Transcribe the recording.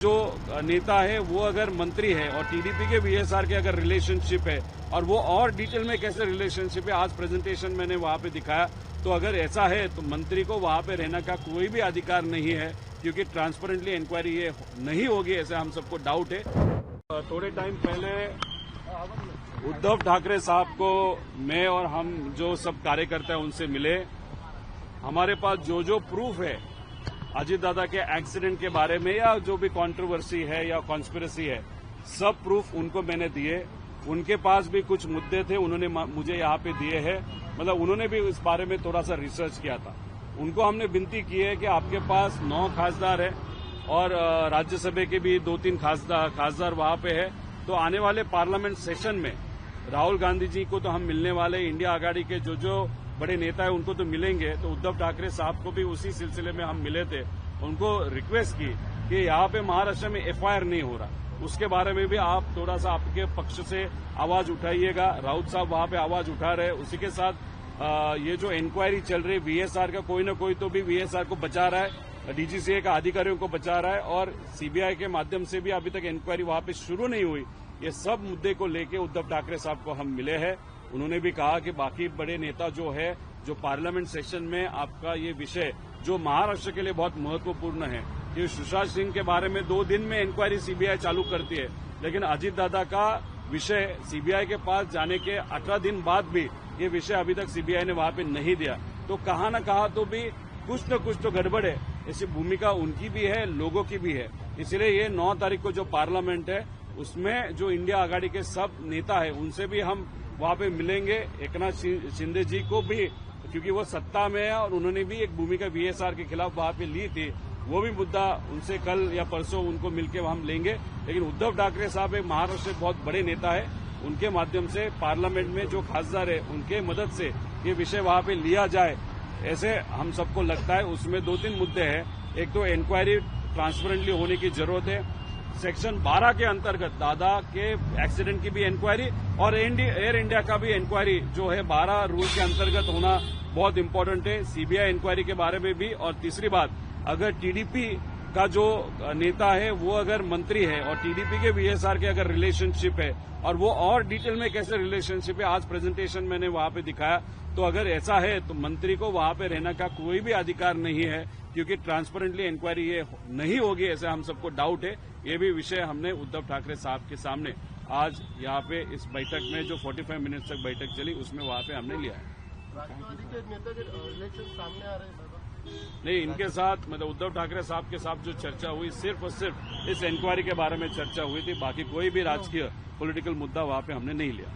जो नेता है वो अगर मंत्री है और टीडीपी के वीएसआर के अगर रिलेशनशिप है और वो और डिटेल में कैसे रिलेशनशिप है, आज प्रेजेंटेशन मैंने वहां पे दिखाया। तो अगर ऐसा है तो मंत्री को वहां पे रहने का कोई भी अधिकार नहीं है, क्योंकि ट्रांसपेरेंटली इंक्वायरी ये नहीं होगी, ऐसे हम सबको डाउट है। थोड़े टाइम पहले उद्धव ठाकरे साहब को मैं और हम जो सब कार्यकर्ता हैं उनसे मिले। हमारे पास जो प्रूफ है अजीत दादा के एक्सीडेंट के बारे में या जो भी कंट्रोवर्सी है या कॉन्स्पिरेसी है, सब प्रूफ उनको मैंने दिए। उनके पास भी कुछ मुद्दे थे, उन्होंने मुझे यहाँ पे दिए हैं। मतलब उन्होंने भी इस बारे में थोड़ा सा रिसर्च किया था। उनको हमने विनती की है कि आपके पास 9 खासदार है और राज्यसभा के भी 2-3 खासदार वहां पे है, तो आने वाले पार्लियामेंट सेशन में राहुल गांधी जी को तो हम मिलने वाले, इंडिया आघाड़ी के जो बड़े नेता है उनको तो मिलेंगे। तो उद्धव ठाकरे साहब को भी उसी सिलसिले में हम मिले थे, उनको रिक्वेस्ट की कि यहाँ पे महाराष्ट्र में एफआईआर नहीं हो रहा, उसके बारे में भी आप थोड़ा सा आपके पक्ष से आवाज उठाइएगा। राउत साहब वहां पे आवाज उठा रहे, उसी के साथ ये जो इंक्वायरी चल रही है वीएसआर का, कोई न कोई तो भी वीएसआर को बचा रहा है, डीजीसीए का अधिकारियों को बचा रहा है और सीबीआई के माध्यम से भी अभी तक इंक्वायरी वहां पे शुरू नहीं हुई। ये सब मुद्दे को लेके उद्धव ठाकरे साहब को हम मिले हैं। उन्होंने भी कहा कि बाकी बड़े नेता जो है, जो पार्लियामेंट सेशन में आपका ये विषय जो महाराष्ट्र के लिए बहुत महत्वपूर्ण है, कि सुशांत सिंह के बारे में 2 दिन में इंक्वायरी सीबीआई चालू करती है, लेकिन अजीत दादा का विषय सीबीआई के पास जाने के 18 दिन बाद भी ये विषय अभी तक सीबीआई ने वहां पे नहीं दिया। तो कहाँ न कहाँ तो भी कुछ न कुछ तो गड़बड़ है। ऐसी भूमिका उनकी भी है, लोगों की भी है। इसलिए ये 9 तारीख को जो पार्लियामेंट है उसमें जो इंडिया आघाड़ी के सब नेता है उनसे भी हम वहां पे मिलेंगे। एकनाथ शिंदे जी को भी, क्योंकि वो सत्ता में है और उन्होंने भी एक भूमिका वीएसआर के खिलाफ वहां पे ली थी, वो भी मुद्दा उनसे कल या परसों उनको मिलकर हम लेंगे। लेकिन उद्धव ठाकरे साहब एक महाराष्ट्र के बहुत बड़े नेता है, उनके माध्यम से पार्लियामेंट में जो खासदार है उनके मदद से ये विषय वहां पे लिया जाए, ऐसे हम सबको लगता है। उसमें 2-3 मुद्दे हैं। एक तो इंक्वायरी ट्रांसपेरेंटली होने की जरूरत है, सेक्शन 12 के अंतर्गत दादा के एक्सीडेंट की भी इंक्वायरी और एयर इंडिया का भी इंक्वायरी जो है 12 रूल के अंतर्गत होना बहुत इंपॉर्टेंट है, सीबीआई इंक्वायरी के बारे में भी। और तीसरी बात, अगर टीडीपी का जो नेता है वो अगर मंत्री है और टीडीपी के वीएसआर के अगर रिलेशनशिप है और वो और डिटेल में कैसे रिलेशनशिप है, आज प्रेजेंटेशन मैंने वहां पे दिखाया। तो अगर ऐसा है तो मंत्री को वहां पे रहने का कोई भी अधिकार नहीं है, क्योंकि ट्रांसपेरेंटली इंक्वायरी ये नहीं होगी, ऐसे हम सबको डाउट है। ये भी विषय हमने उद्धव ठाकरे साहब के सामने आज यहाँ पे इस बैठक में जो 45 मिनट तक बैठक चली उसमें वहां पे हमने लिया है। राष्ट्रवादी के नेता के रिलेशन सामने आ रहे हैं नहीं, इनके साथ मतलब उद्धव ठाकरे साहब के साथ जो चर्चा हुई सिर्फ और सिर्फ इस इंक्वायरी के बारे में चर्चा हुई थी, बाकी कोई भी राजकीय पॉलिटिकल मुद्दा वहां पे हमने नहीं लिया।